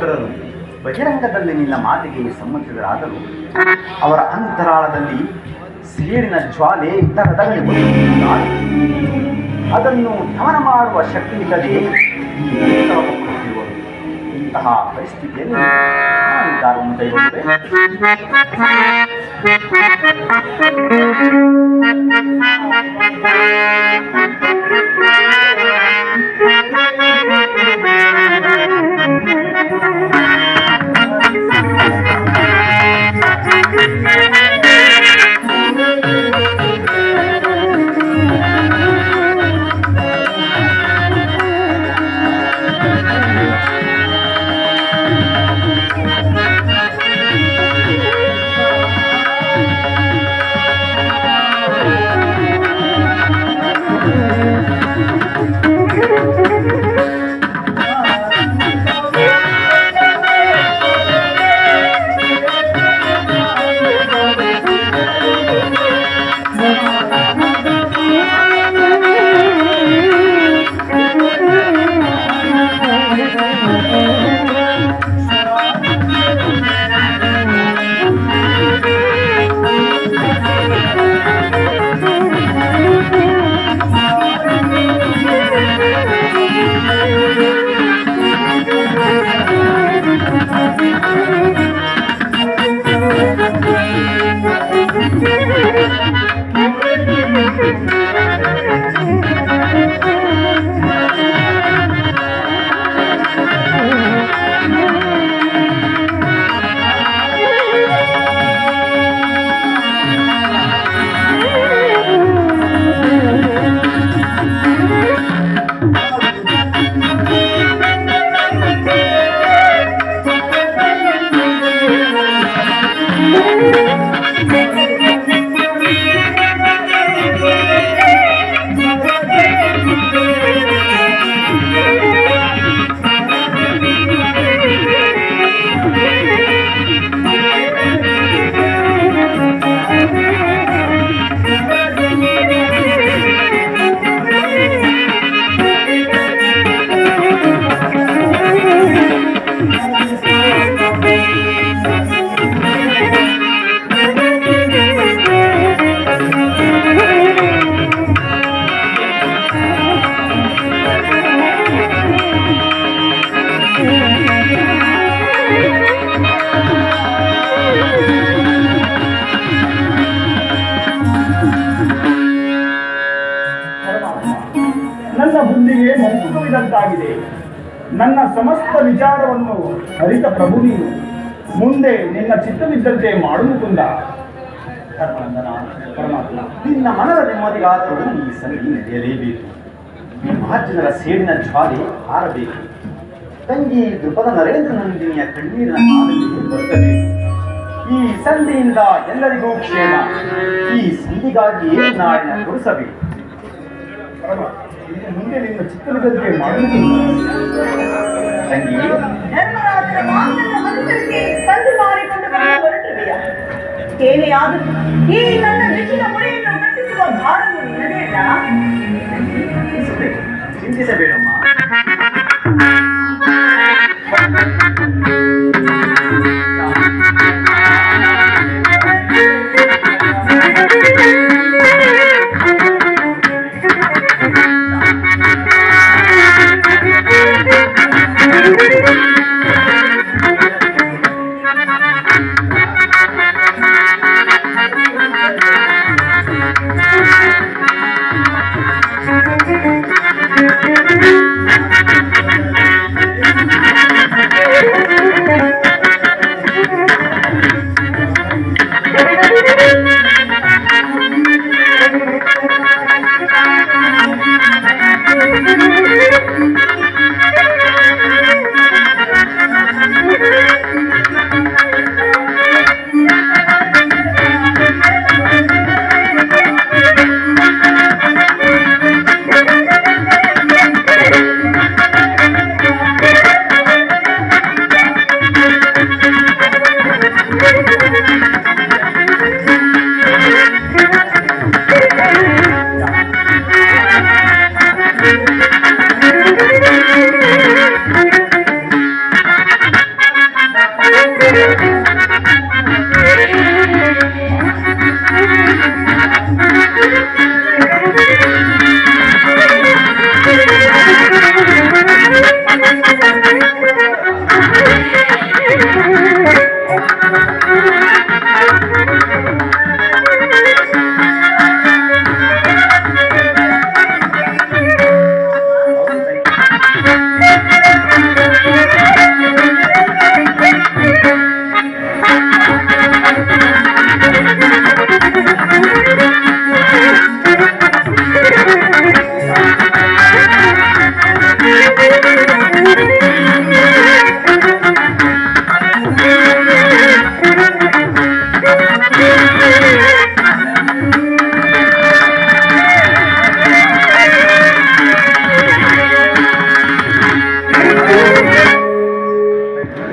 ಸಹೋದರರು ಬಹಿರಂಗದಲ್ಲಿ ನಿನ್ನ ಮಾತಿಗೆ ಸಮ್ಮತಿಸಿದರಾದರೂ ಅವರ ಅಂತರಾಳದಲ್ಲಿ ಸೇಡಿನ ಜ್ವಾಲೆ ದಗದಗಲಿ ಬರುತ್ತಿದ್ದಾರೆ. ಅದನ್ನು ದಮನ ಮಾಡುವ ಶಕ್ತಿ ಇಲ್ಲದೆ ಇಂತಹ ಪರಿಸ್ಥಿತಿಯಲ್ಲಿ ನಿರ್ಧಾರವನ್ನು ಕೈಗೊಂಡಿದೆ. ನನ್ನ ಬುದ್ಧಿಗೆ ಮಂಕುವಿದಂತಾಗಿದೆ. ನನ್ನ ಸಮಸ್ತ ವಿಚಾರವನ್ನು ಅರಿತ ಪ್ರಭು ನೀನು. ಮುಂದೆ ನಿನ್ನ ಚಿತ್ತವಿದ್ದಂತೆ ಮಾಡುವುದಿಲ್ಲ. ಪರಮಾತ್ಮ, ನಿನ್ನ ಮನದ ನೆಮ್ಮದಿಗಾದರೂ ಈ ಸಂಧಿ ನಡೆಯಲೇಬೇಕು. ಮಹಾಜನರ ಸೇಡಿನ ಜ್ವಾಲೆ ಹಾರಬೇಕು. ತಂಗಿ ದೃಪದ ನರೇಂದ್ರ ನಂದಿನಿಯ ಕಣ್ಣೀರಿನ ಕಾಲದಲ್ಲಿ ಬದುಕಬೇಕು. ಈ ಸಂಧಿಯಿಂದ ಎಲ್ಲರಿಗೂ ಕ್ಷೇಮ. ಈ ಸಂಧಿಗಾಗಿ ನಾಡಿನ ತೋರಿಸಬೇಕು. ಮುಂದೆ ನಿನ್ನ ಚಿತ್ತವಿದ್ದಂತೆ ಮಾಡುವುದಿಲ್ಲ. ತಂಗಿ, ಧರ್ಮರಾಜನ ಮಾತನ್ನು ಅನುಸರಿಸಿ ಸಂಧಿ ಮಾಡಿಕೊಂಡು ಹೊರಟಿದೆಯಾ? ಏನೇ ಆದರೂ ಈ ನನ್ನ ನೆಚ್ಚಿನ ಮುಡಿಯನ್ನು ಕಟ್ಟಿಸುವ ಭಾರವು ನಿನ್ನದೇನ? ಚಿಂತಿಸಬೇಡಮ್ಮ.